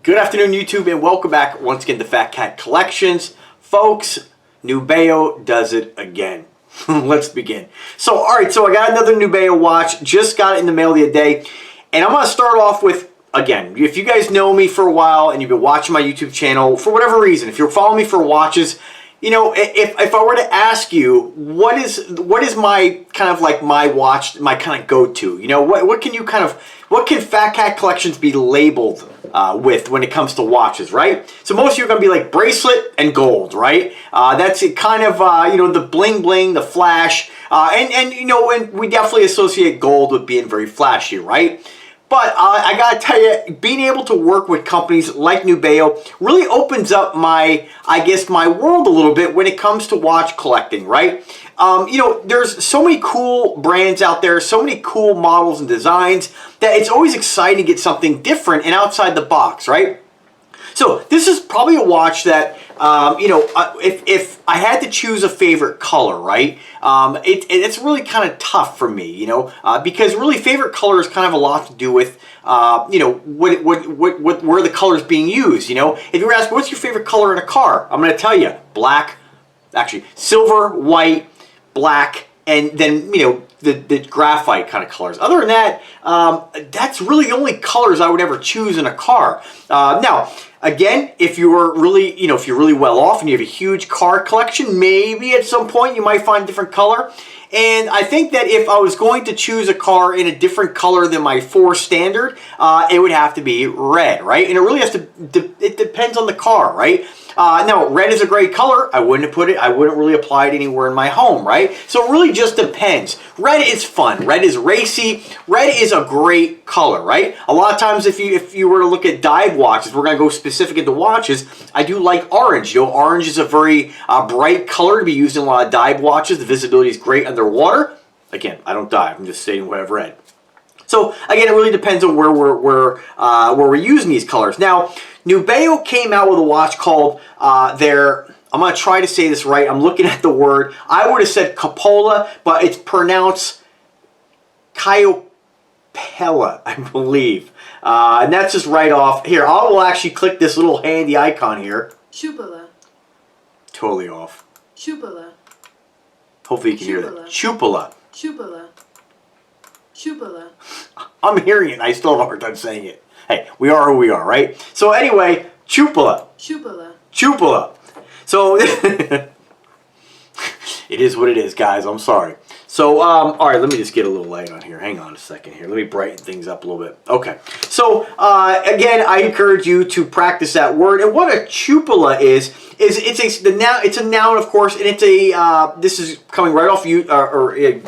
Good afternoon, YouTube, and welcome back once again to Fat Cat Collections. Folks, Nubeo does it again. Let's begin. So, alright, so I got another Nubeo watch. Just got it in the mail the other day. And I'm going to start off with, again, if you guys know me for a while and you've been watching my YouTube channel, for whatever reason, if you're following me for watches, you know, if I were to ask you, what is my kind of like my watch, my kind of go-to? You know, what can Fat Cat Collections be labeled with when it comes to watches, right? So most of you are going to be like bracelet and gold, right? That's it, kind of, you know, the bling bling, the flash, and you know, and we definitely associate gold with being very flashy, right? But I gotta tell you, being able to work with companies like Nubeo really opens up my, I guess, my world a little bit when it comes to watch collecting, right? You know, there's so many cool brands out there, so many cool models and designs that it's always exciting to get something different and outside the box, right? So this is probably a watch that, you know, if I had to choose a favorite color, right, it's really kind of tough for me, you know, because really favorite color is kind of a lot to do with, you know, where the color is being used, you know. If you were asked, what's your favorite color in a car? I'm going to tell you, black, actually, silver, white, black, and then, you know, the graphite kind of colors. Other than that, that's really the only colors I would ever choose in a car. Now, again, if you're really, you know, if you're really well off and you have a huge car collection, maybe at some point you might find a different color. And I think that if I was going to choose a car in a different color than my 4 standard, it would have to be red, right? And it really has to, it depends on the car, right? Now, red is a great color. I wouldn't really apply it anywhere in my home, right? So it really just depends. Red is fun. Red is racy. Red is a great color, right? A lot of times if you were to look at dive watches, we're going to go specific into watches, I do like orange. You know, orange is a very bright color to be used in a lot of dive watches. The visibility is great underwater. Again, I don't dive. I'm just stating what I've read. So again, it really depends on where we're using these colors. Now, Nubeo came out with a watch called their, I'm going to try to say this right, I'm looking at the word, I would have said Cupola, but it's pronounced Cupola, I believe. And that's just right off. Here, I will actually click this little handy icon here. Cupola. Totally off. Cupola. Hopefully you can hear that. Cupola. Cupola. Cupola. I'm hearing it and I still have a hard time saying it. Hey, we are who we are, right? So anyway, Cupola. Cupola. Cupola. So, it is what it is, guys. I'm sorry. So, all right, let me just get a little light on here. Hang on a second here. Let me brighten things up a little bit. Okay. So, again, I encourage you to practice that word. And what a cupola is it's a noun, of course, and it's a, this is coming right off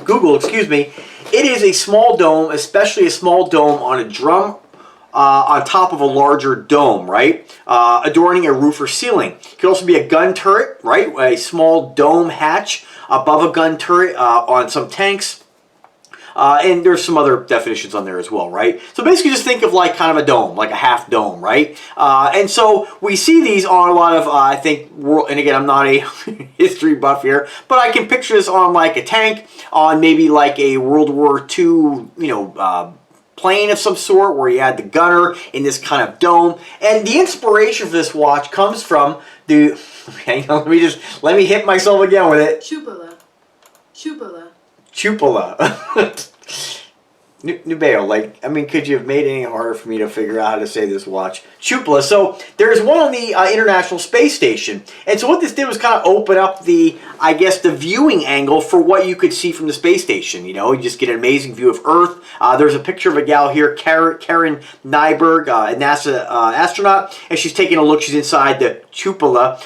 Google, excuse me. It is a small dome, especially a small dome on a drum on top of a larger dome, right? Adorning a roof or ceiling. It could also be a gun turret, right? A small dome hatch above a gun turret on some tanks. And there's some other definitions on there as well, right? So basically just think of like kind of a dome, like a half dome, right? And so we see these on a lot of, I think, and again, I'm not a history buff here, but I can picture this on like a tank, on maybe like a World War II, you know, plane of some sort where you had the gunner in this kind of dome. And the inspiration for this watch comes from the, hang on, let me hit myself again with it. Cupola. Cupola. Cupola. Nubeo, like, I mean, could you have made it any harder for me to figure out how to say this watch? Cupola. So there's one on the International Space Station. And so what this did was kind of open up the, I guess, the viewing angle for what you could see from the space station. You know, you just get an amazing view of Earth. There's a picture of a gal here, Karen Nyberg, a NASA astronaut, and she's taking a look. She's inside the cupola,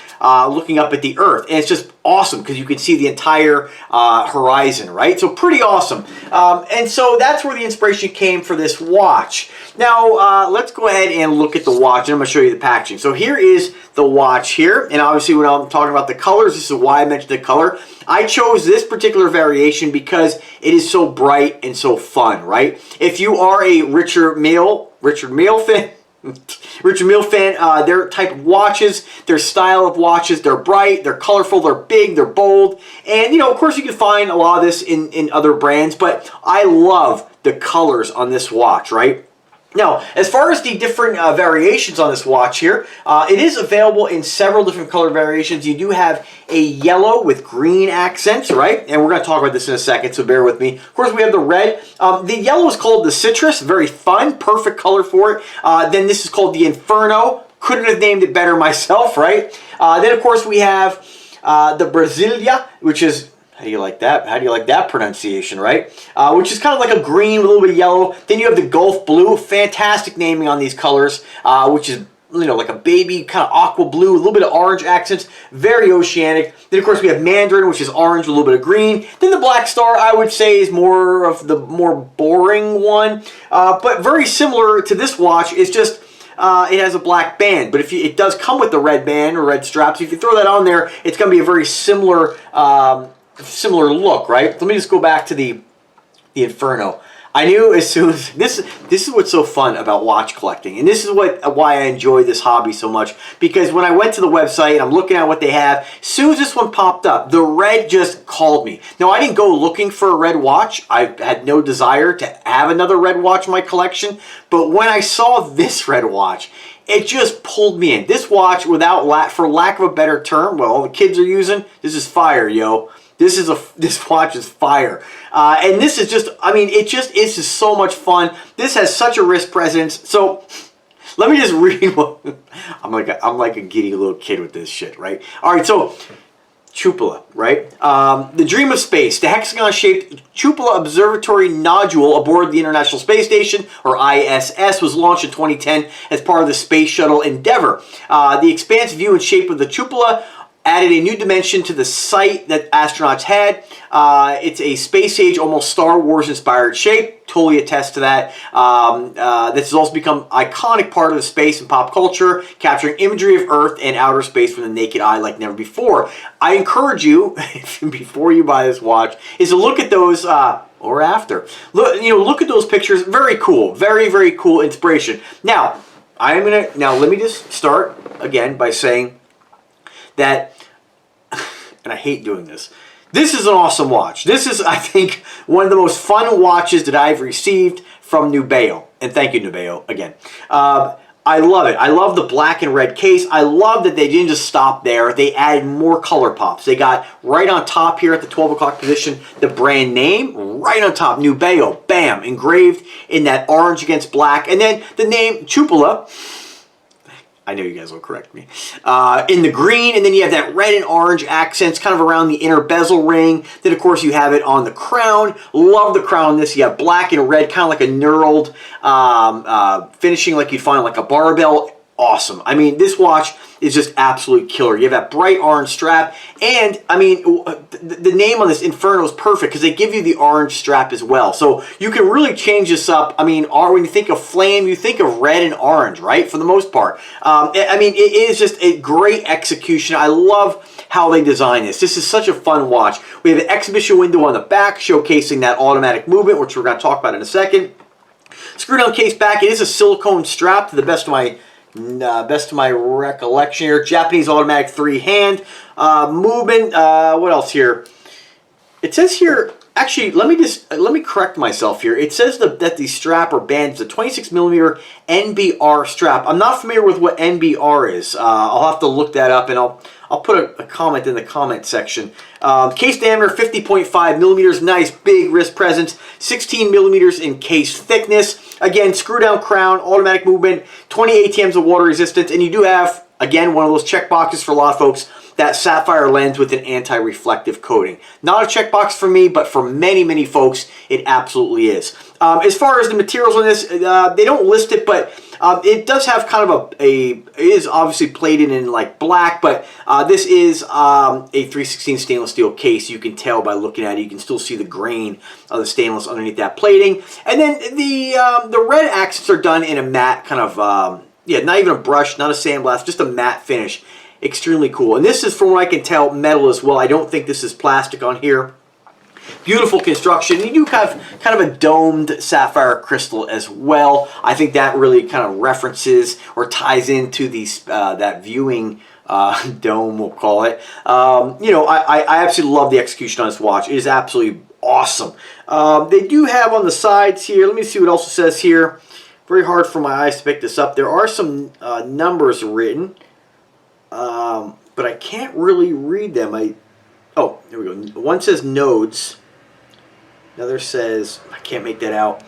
looking up at the Earth. And it's just awesome because you can see the entire horizon, right? So pretty awesome. And so that's where the inspiration came for this watch. Now, let's go ahead and look at the watch, and I'm going to show you the packaging. So here is the watch here, and obviously when I'm talking about the colors, this is why I mentioned the color. I chose this particular variation because it is so bright and so fun, right? If you are a Richard Mille fan, their type of watches, their style of watches, they're bright, they're colorful, they're big, they're bold. And, you know, of course you can find a lot of this in other brands, but I love the colors on this watch, right? Now, as far as the different variations on this watch here, it is available in several different color variations. You do have a yellow with green accents, right? And we're going to talk about this in a second, so bear with me. Of course, we have the red. The yellow is called the citrus, very fun, perfect color for it. Then this is called the Inferno. Couldn't have named it better myself, right? Then, of course, we have the Brasilia, which is... How do you like that? How do you like that pronunciation, right? Which is kind of like a green, a little bit of yellow. Then you have the Gulf Blue. Fantastic naming on these colors, which is, you know, like a baby kind of aqua blue, a little bit of orange accents, very oceanic. Then, of course, we have Mandarin, which is orange with a little bit of green. Then the Black Star, I would say, is more of the more boring one. But very similar to this watch. It's just... it has a black band, but it does come with the red band or red straps. If you throw that on there, it's going to be a very similar look, right? Let me just go back to the Inferno. I knew as soon as this is what's so fun about watch collecting, and this is why I enjoy this hobby so much, because when I went to the website and I'm looking at what they have, as soon as this one popped up, the red just called me. Now, I didn't go looking for a red watch. I had no desire to have another red watch in my collection, but when I saw this red watch, it just pulled me in. This watch, for lack of a better term, well, all the kids are using, this is fire, yo. This watch is fire. And this is just, I mean, it's just so much fun. This has such a wrist presence. So let me just read what, I'm like a giddy little kid with this shit, right? All right, so Cupola, right? The dream of space, the hexagon-shaped Cupola observatory nodule aboard the International Space Station, or ISS, was launched in 2010 as part of the Space Shuttle Endeavour. The expansive view and shape of the Cupola added a new dimension to the sight that astronauts had. It's a space-age, almost Star Wars-inspired shape. Totally attest to that. This has also become an iconic part of the space and pop culture, capturing imagery of Earth and outer space from the naked eye like never before. I encourage you, before you buy this watch, is to look at those, or after. Look at those pictures. Very cool. Very, very cool inspiration. Now, let me just start again by saying that, and I hate doing this, this is an awesome watch. This is, I think, one of the most fun watches that I've received from Nubeo. And thank you, Nubeo, again. I love it. I love the black and red case. I love that they didn't just stop there. They added more color pops. They got right on top here at the 12 o'clock position, the brand name, right on top, Nubeo, bam, engraved in that orange against black. And then the name, Cupola, I know you guys will correct me, in the green, and then you have that red and orange accents kind of around the inner bezel ring. Then, of course, you have it on the crown. Love the crown on this. You have black and red, kind of like a knurled finishing like you'd find like a barbell. Awesome. I mean, this watch is just absolutely killer. You have that bright orange strap, and I mean, the name on this Inferno is perfect because they give you the orange strap as well. So you can really change this up. I mean, when you think of flame, you think of red and orange, right? For the most part. I mean, it is just a great execution. I love how they design this. This is such a fun watch. We have an exhibition window on the back showcasing that automatic movement, which we're going to talk about in a second. Screw down case back. It is a silicone strap to the best of my recollection here. Japanese automatic 3-hand movement. What else here? It says here, actually, let me correct myself here. It says that the strap or band is a 26mm NBR strap. I'm not familiar with what NBR is. I'll have to look that up, and I'll put a comment in the comment section. Case diameter 50.5mm, nice big wrist presence, 16mm in case thickness. Again, screw down crown, automatic movement, 20 ATMs of water resistance, and you do have, again, one of those check boxes for a lot of folks, that sapphire lens with an anti-reflective coating. Not a checkbox for me, but for many, many folks, it absolutely is. As far as the materials on this, they don't list it, but it does have kind of it is obviously plated in like black, but this is a 3/16 stainless steel case. You can tell by looking at it. You can still see the grain of the stainless underneath that plating. And then the red accents are done in a matte kind of, not even a brush, not a sandblast, just a matte finish. Extremely cool. And this is, from what I can tell, metal as well. I don't think this is plastic on here. Beautiful construction. You do have kind of a domed sapphire crystal as well. I think that really kind of references or ties into these that viewing dome, we'll call it. I absolutely love the execution on this watch. It is absolutely awesome. They do have on the sides here, let me see what else it says here. Very hard for my eyes to pick this up. There are some numbers written, but I can't really read them. Oh, here we go. One says nodes. Another says, I can't make that out.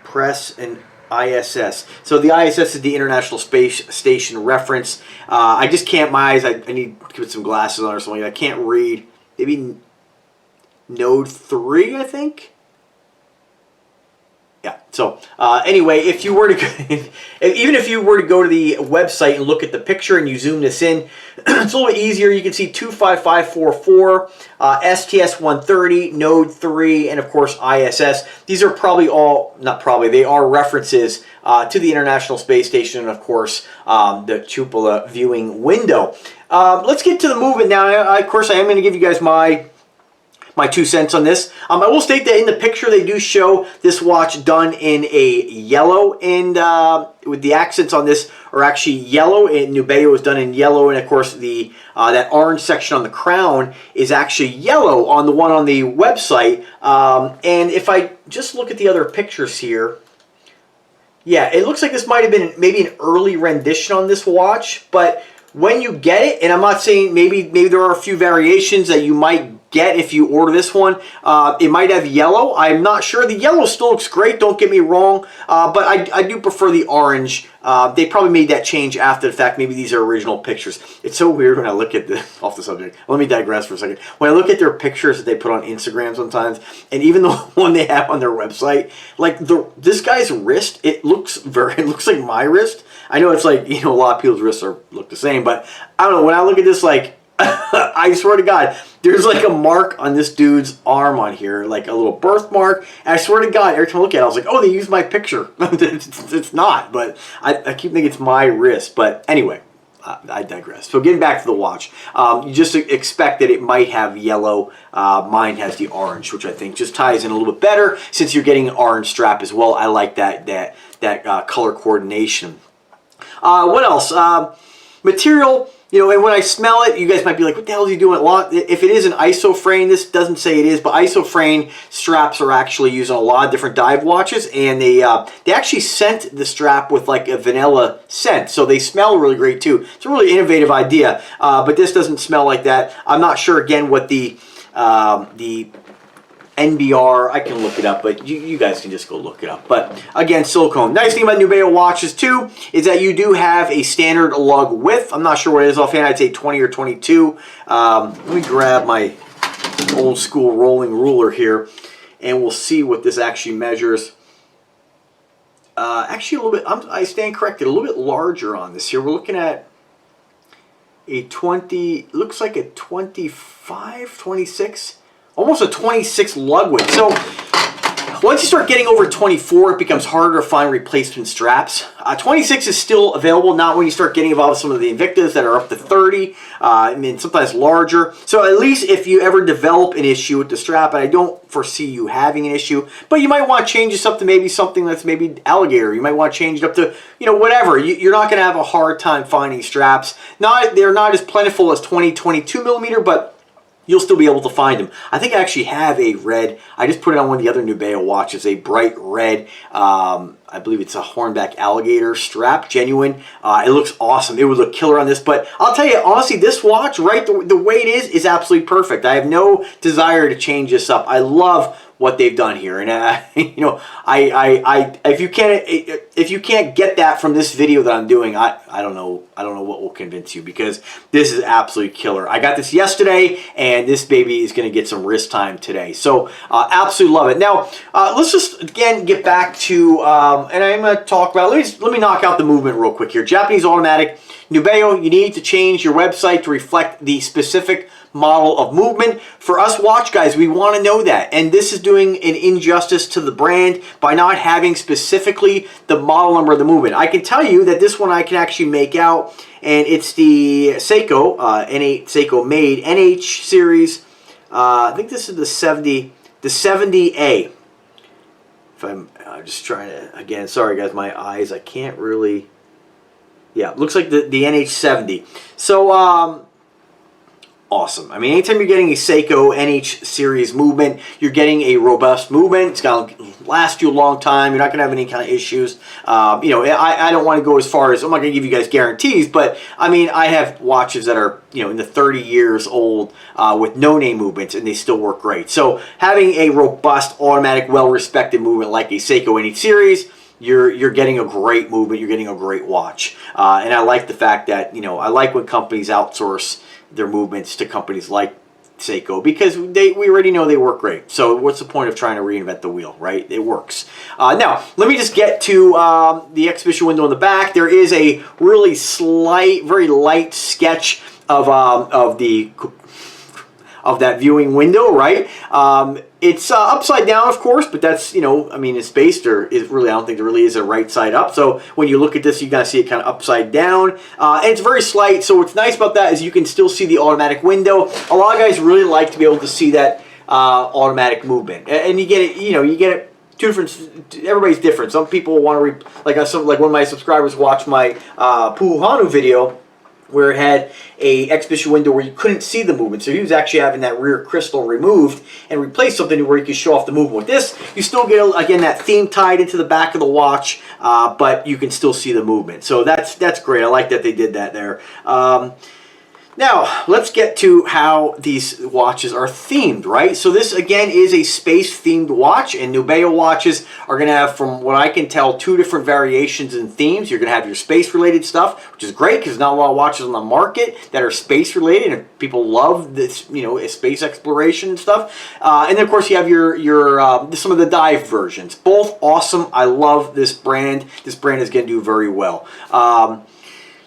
Press and ISS. So the ISS is the International Space Station reference. I just can't, my eyes, I need to put some glasses on or something. I can't read. Maybe node 3, I think? Yeah. So anyway, if you were to, even if you were to go to the website and look at the picture and you zoom this in, it's a little bit easier. You can see 25544, STS 130, Node 3, and of course ISS. These are probably all, not probably, they are references to the International Space Station and of course the Cupola viewing window. Let's get to the movement now. Of course, I am going to give you guys my 2 cents on this. I will state that in the picture they do show this watch done in a yellow, and with the accents on this are actually yellow, and Nubeo is done in yellow, and of course the that orange section on the crown is actually yellow on the one on the website. And if I just look at the other pictures here, yeah, it looks like this might have been maybe an early rendition on this watch, but when you get it, and I'm not saying maybe there are a few variations that you might get if you order this one. It might have yellow. I'm not sure. The yellow still looks great, don't get me wrong, but I do prefer the orange. They probably made that change after the fact. Maybe these are original pictures. It's so weird when I look at the, off the subject. Let me digress for a second. When I look at their pictures that they put on Instagram sometimes, and even the one they have on their website, like this guy's wrist, it looks like my wrist. I know it's like, you know, a lot of people's wrists look the same, but I don't know, when I look at this, like, I swear to God, there's like a mark on this dude's arm on here, like a little birthmark. And I swear to God, every time I look at it, I was like, oh, they used my picture. It's not, but I keep thinking it's my wrist. But anyway, I digress. So getting back to the watch, you just expect that it might have yellow. Mine has the orange, which I think just ties in a little bit better since you're getting an orange strap as well. I like that color coordination. What else? Material. You know, and when I smell it, you guys might be like, what the hell is he doing? If it is an isofrane, this doesn't say it is, but isofrane straps are actually used on a lot of different dive watches, and they actually scent the strap with like a vanilla scent, so they smell really great too. It's a really innovative idea, but this doesn't smell like that. I'm not sure, again, what the NBR, I can look it up, but you guys can just go look it up. But again, silicone. Nice thing about Nubeo watches too is that you do have a standard lug width. I'm not sure what it is offhand. I'd say 20 or 22. Let me grab my old school rolling ruler here, and we'll see what this actually measures. Actually, a little bit. I stand corrected. A little bit larger on this here. We're looking at a 20. Looks like a 25, 26. Almost a 26 lug width. So once you start getting over 24, it becomes harder to find replacement straps. 26 is still available, not when you start getting involved with some of the Invictas that are up to 30, and sometimes larger. So at least if you ever develop an issue with the strap, and I don't foresee you having an issue, but you might want to change this up to maybe something that's maybe alligator. You might want to change it up to, you know, whatever. You're not going to have a hard time finding straps. They're not as plentiful as 20, 22 millimeter, but you'll still be able to find them. I think I actually have a red. I just put it on one of the other Nubeo watches, a bright red. I believe it's a hornback alligator strap, genuine. It looks awesome. It would look killer on this. But I'll tell you, honestly, this watch, right, the way it is absolutely perfect. I have no desire to change this up. I love what they've done here, and you know, if you can't get that from this video that I'm doing, I don't know what will convince you, because this is absolutely killer. I got this yesterday, and this baby is going to get some wrist time today. So absolutely love it. Now let's just again get back to and I'm going to talk about. Let me knock out the movement real quick here. Japanese automatic. Nubeo, you need to change your website to reflect the specific model of movement. For us watch guys, we want to know that, and this is doing an injustice to the brand by not having specifically the model number of the movement. I can tell you that this one I can actually make out, and it's the Seiko N8 Seiko made NH series. I think this is the 70A. If I'm just trying to, again, sorry guys, my eyes, I can't really. Yeah, looks like the NH70. So awesome. I mean, anytime you're getting a Seiko NH series movement, you're getting a robust movement. It's going to last you a long time. You're not going to have any kind of issues. You know, I don't want to go as far as, I'm not going to give you guys guarantees, but I mean, I have watches that are, you know, in the 30 years old with no name movements, and they still work great. So having a robust, automatic, well-respected movement like a Seiko NH series, you're getting a great movement. You're getting a great watch. And I like the fact that, you know, I like when companies outsource their movements to companies like Seiko, because we already know they work great. So what's the point of trying to reinvent the wheel, right? It works. Now, let me just get to the exhibition window in the back. There is a really slight, very light sketch of that viewing window, right? It's upside down, of course, but that's, you know, I mean, it's based, or is really, I don't think there really is a right side up. So when you look at this, you gotta see it kind of upside down. And it's very slight, so what's nice about that is you can still see the automatic window. A lot of guys really like to be able to see that automatic movement. And you get it, you know, you get it two different, everybody's different. Some people want to, like one of my subscribers watched my Puhanu video, where it had a exhibition window where you couldn't see the movement. So he was actually having that rear crystal removed and replaced something where you could show off the movement. With this, you still get, again, that theme tied into the back of the watch, but you can still see the movement. So that's great. I like that they did that there. Now, let's get to how these watches are themed, right? So this, again, is a space-themed watch, and Nubeo watches are going to have, from what I can tell, two different variations in themes. You're going to have your space-related stuff, which is great because there's not a lot of watches on the market that are space-related, and people love this, you know, space exploration and stuff. And then, of course, you have your some of the dive versions. Both awesome. I love this brand. This brand is going to do very well.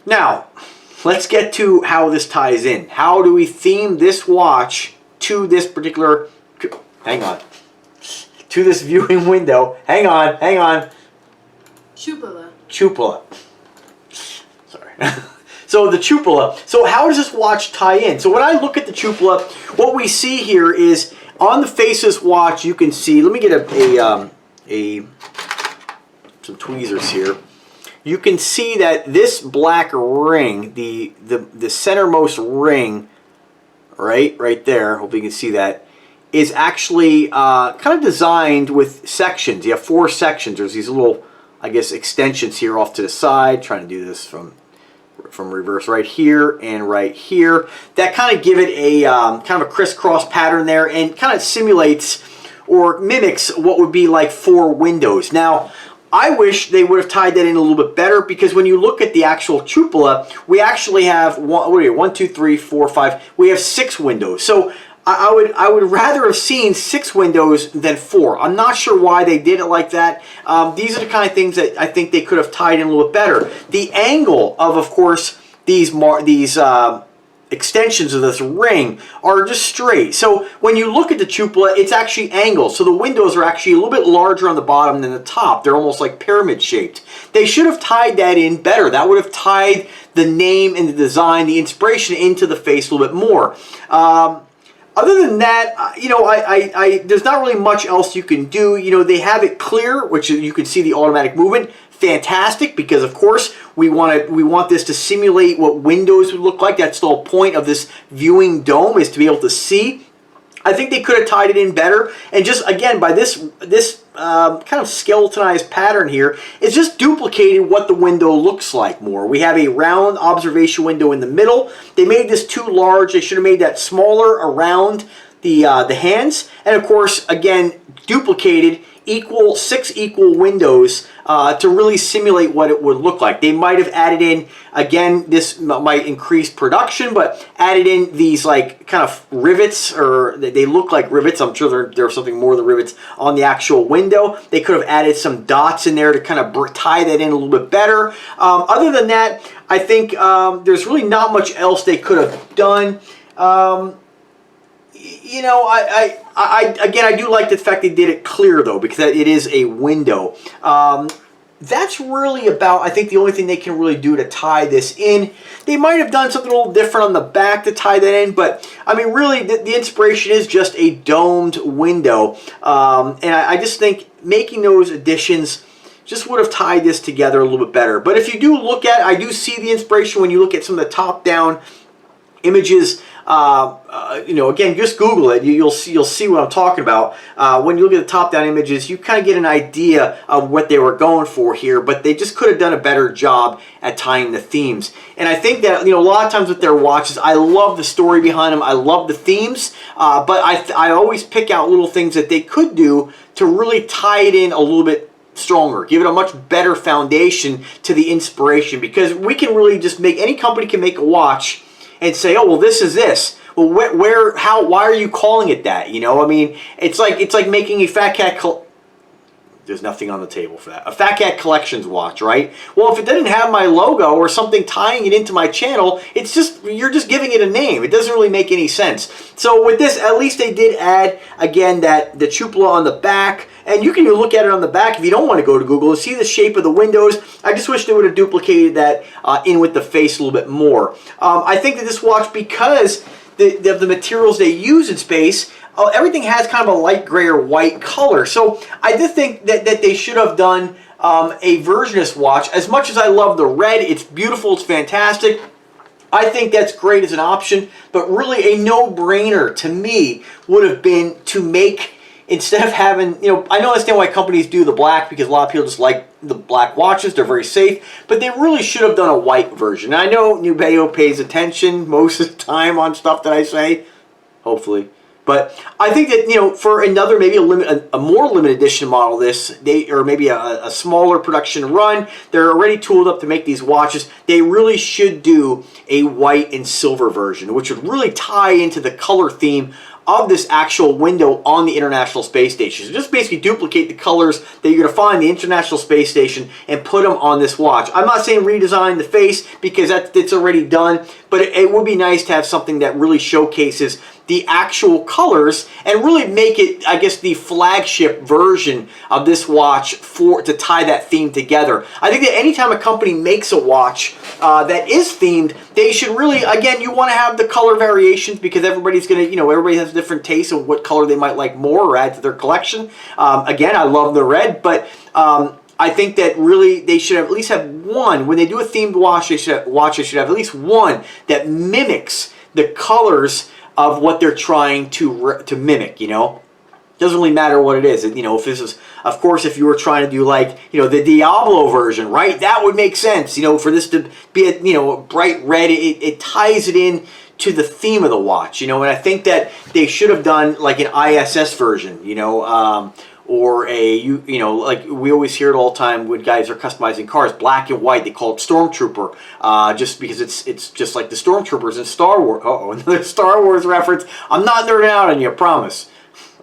Now, let's get to how this ties in. How do we theme this watch to this particular, hang on, to this viewing window? Hang on. Cupola. Sorry. So the cupola. So how does this watch tie in? So when I look at the cupola, what we see here is on the face of this watch, you can see, let me get some tweezers here. You can see that this black ring, the centermost ring, right there, hope you can see that, is actually kind of designed with sections. You have 4 sections. There's these little, I guess, extensions here off to the side. Trying to do this from reverse, right here and right here. That kind of give it a kind of a crisscross pattern there, and kind of simulates or mimics what would be like 4 windows. Now, I wish they would have tied that in a little bit better, because when you look at the actual cupola, we actually have 1, 2, 3, 4, 5. We have 6 windows. So I would rather have seen 6 windows than 4. I'm not sure why they did it like that. These are the kind of things that I think they could have tied in a little bit better. The angle of course, these extensions of this ring are just straight. So when you look at the cupola, it's actually angled. So the windows are actually a little bit larger on the bottom than the top. They're almost like pyramid shaped. They should have tied that in better. That would have tied the name and the design, the inspiration into the face a little bit more. Other than that, you know, there's not really much else you can do. You know, they have it clear, which you can see the automatic movement. Fantastic, because of course we want this to simulate what windows would look like. That's the whole point of this viewing dome, is to be able to see. I think they could have tied it in better, and just again by this kind of skeletonized pattern here, it's just duplicated what the window looks like more. We have a round observation window in the middle. They made this too large. They should have made that smaller around the hands, and of course again duplicated 6 equal windows to really simulate what it would look like. They might have added in, again, this might increase production, but added in these like kind of rivets, or they look like rivets. I'm sure there's something more than rivets on the actual window. They could have added some dots in there to kind of tie that in a little bit better. Other than that, I think there's really not much else they could have done. You know, again, I do like the fact they did it clear, though, because it is a window. That's really about, I think, the only thing they can really do to tie this in. They might have done something a little different on the back to tie that in, but, I mean, really, the inspiration is just a domed window. And I just think making those additions just would have tied this together a little bit better. But if you do look at, I do see the inspiration when you look at some of the top-down images. Again, just Google it. You'll see what I'm talking about. When you look at the top-down images, you kind of get an idea of what they were going for here, but they just could have done a better job at tying the themes. And I think that, a lot of times with their watches, I love the story behind them. I love the themes, but I always pick out little things that they could do to really tie it in a little bit stronger, give it a much better foundation to the inspiration, because we can really just any company can make a watch and say, oh, well, this is this. Well, why are you calling it that? I mean, it's like making a Fat Cat. There's nothing on the table for that. A Fat Cat Collections watch, right? Well, if it didn't have my logo or something tying it into my channel, you're just giving it a name. It doesn't really make any sense. So with this, at least they did add, again, the cupola on the back. And you can look at it on the back if you don't want to go to Google and see the shape of the windows. I just wish they would have duplicated that in with the face a little bit more. I think that this watch, because of the materials they use in space, everything has kind of a light gray or white color. So I did think that they should have done a version of this watch. As much as I love the red, it's beautiful, it's fantastic. I think that's great as an option, but really a no-brainer to me would have been to make, instead of having, I don't understand why companies do the black, because a lot of people just like the black watches. They're very safe, but they really should have done a white version. And I know Nubeo pays attention most of the time on stuff that I say, hopefully. But I think that, for another, maybe a more limited edition model of this, or maybe a smaller production run, they're already tooled up to make these watches. They really should do a white and silver version, which would really tie into the color theme of this actual window on the International Space Station. So just basically duplicate the colors that you're going to find in the International Space Station and put them on this watch. I'm not saying redesign the face, because it's already done, but it would be nice to have something that really showcases the actual colors and really make it, I guess, the flagship version of this watch to tie that theme together. I think that anytime a company makes a watch that is themed, they should really, again, you want to have the color variations, because everybody's going to, everybody has different tastes of what color they might like more or add to their collection. Again, I love the red, but I think that really they should at least have one. When they do a themed watch, they should have at least one that mimics the colors of what they're trying to mimic. Doesn't really matter what it is. If this is, of course, if you were trying to do the Diablo version, right? That would make sense. For this to be a bright red, it ties it in to the theme of the watch. And I think that they should have done like an ISS version. Or like we always hear it all the time when guys are customizing cars, black and white. They call it Stormtrooper, just because it's just like the Stormtroopers in Star Wars. Another Star Wars reference. I'm not nerding out on you, I promise.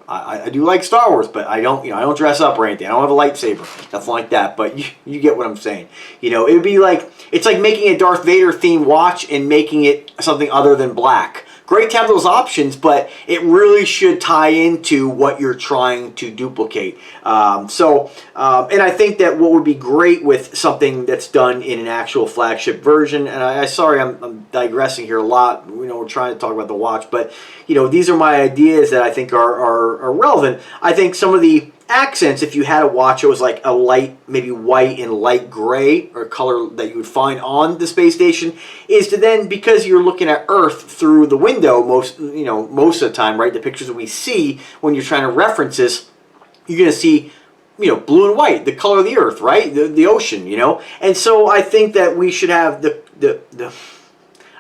I do like Star Wars, but I don't I don't dress up or anything. I don't have a lightsaber, nothing like that. But you get what I'm saying. It would be like, it's like making a Darth Vader themed watch and making it something other than black. Great to have those options, but it really should tie into what you're trying to duplicate. And I think that what would be great with something that's done in an actual flagship version, and sorry I'm digressing here a lot. We're trying to talk about the watch, but these are my ideas that I think are relevant. I think some of the accents, if you had a watch, it was like a light, maybe white and light gray, or color that you would find on the space station, is to then, because you're looking at Earth through the window most of the time, right? The pictures that we see when you're trying to reference this, you're going to see blue and white, the color of the Earth, right? The ocean, And so I think that we should have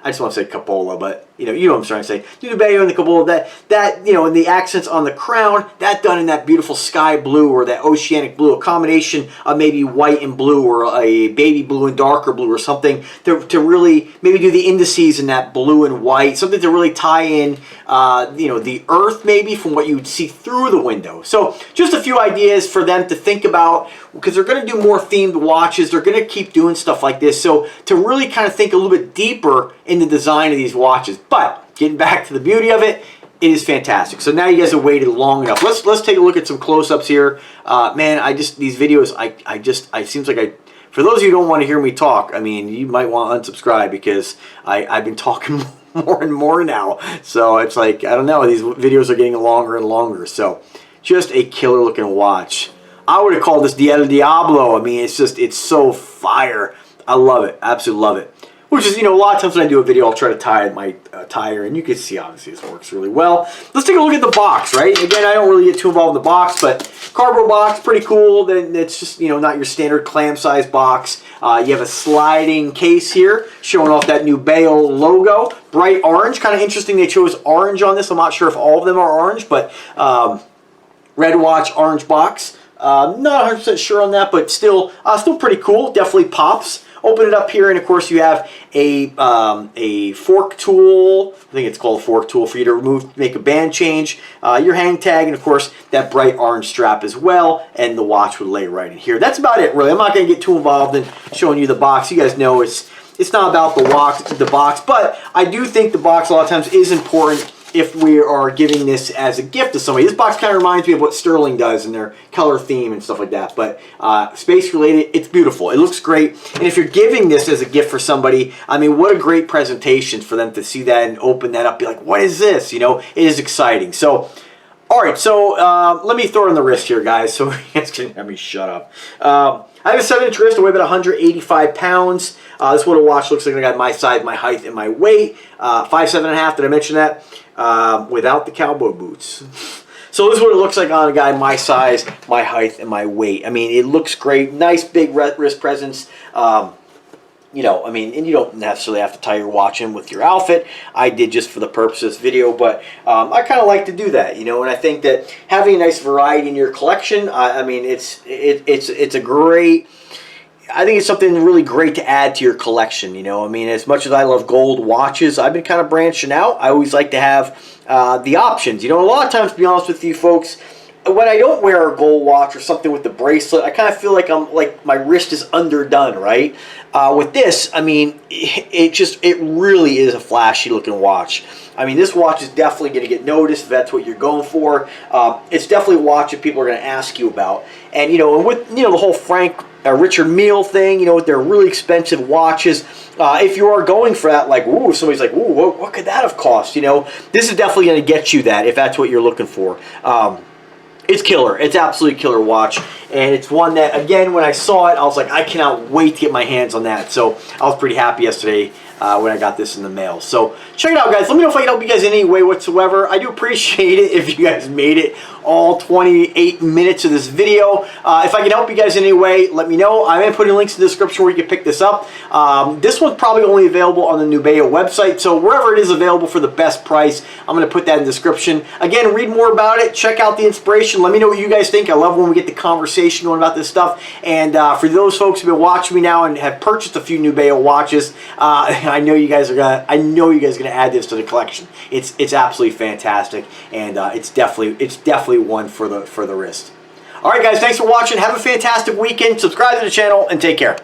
I just want to say cupola, but you know what I'm trying to say. Nubeo and the cupola, that and the accents on the crown, that done in that beautiful sky blue or that oceanic blue, a combination of maybe white and blue, or a baby blue and darker blue, or something to really maybe do the indices in that blue and white, something to really tie in the Earth maybe from what you would see through the window. So just a few ideas for them to think about, because they're going to do more themed watches. They're going to keep doing stuff like this. So to really kind of think a little bit deeper in the design of these watches. But getting back to the beauty of it, it is fantastic. So now you guys have waited long enough. Let's take a look at some close-ups here. Man, these videos, it seems like for those of you who don't want to hear me talk, I mean, you might want to unsubscribe, because I've been talking more and more now. So it's like, I don't know, these videos are getting longer and longer. So just a killer looking watch. I would have called this El Diablo. I mean, it's so fire. I love it. Absolutely love it. which is, you know, a lot of times when I do a video, I'll try to tie my tire, and you can see, obviously, this works really well. Let's take a look at the box, right? Again, I don't really get too involved in the box, but cardboard box, pretty cool. Then it's just, you know, not your standard clam size box. You have a sliding case here, showing off that Nubeo logo. Bright orange, kind of interesting they chose orange on this. I'm not sure if all of them are orange, but red watch, orange box. Not 100% sure on that, but still pretty cool. Definitely pops. Open it up here, and of course you have a fork tool. I think it's called a fork tool for you to remove, make a band change. Your hang tag, and of course that bright orange strap as well. And the watch would lay right in here. That's about it, really. I'm not going to get too involved in showing you the box. You guys know it's not about the box, but I do think the box a lot of times is important if we are giving this as a gift to somebody. This box kind of reminds me of what Sterling does in their color theme and stuff like that. But space related, it's beautiful. It looks great. And if you're giving this as a gift for somebody, I mean, what a great presentation for them to see that and open that up. Be like, what is this? You know, it is exciting. So, all right. So let me throw it on the wrist here, guys. So you guys can have me shut up. I have a 7-inch wrist. I weigh about 185 pounds. This is what a watch looks like. I got my size, my height, and my weight. 5'7.5". Did I mention that? Without the cowboy boots. So this is what it looks like on a guy my size, my height, and my weight. I mean, it looks great. Nice big wrist presence. You know, I mean, and you don't necessarily have to tie your watch in with your outfit. I did just for the purpose of this video, but I kind of like to do that, you know. And I think that having a nice variety in your collection, I mean, it's a great. I think it's something really great to add to your collection, you know. I mean, as much as I love gold watches, I've been kind of branching out. I always like to have the options. You know, a lot of times, to be honest with you folks, when I don't wear a gold watch or something with the bracelet, I kind of feel like my wrist is underdone, right? With this, I mean, it really is a flashy looking watch. I mean, this watch is definitely going to get noticed if that's what you're going for. It's definitely a watch that people are going to ask you about. And, you know, and with, you know, the whole Richard Mille thing, you know, with their really expensive watches, if you are going for that, like, ooh, somebody's like, ooh, what could that have cost? You know, this is definitely going to get you that if that's what you're looking for. It's killer. It's absolutely killer watch. And it's one that, again, when I saw it, I was like, I cannot wait to get my hands on that. So I was pretty happy yesterday when I got this in the mail. So check it out, guys. Let me know if I can help you guys in any way whatsoever. I do appreciate it if you guys made it all 28 minutes of this video. If I can help you guys in any way, let me know. I am putting links in the description where you can pick this up. This one's probably only available on the Nubeo website, so wherever it is available for the best price, I'm going to put that in the description. Again, read more about it. Check out the inspiration. Let me know what you guys think. I love when we get the conversation going about this stuff. And for those folks who've been watching me now and have purchased a few Nubeo watches, I know you guys are gonna add this to the collection. It's absolutely fantastic, and it's definitely one for the wrist. All right, guys, thanks for watching. Have a fantastic weekend. Subscribe to the channel and take care.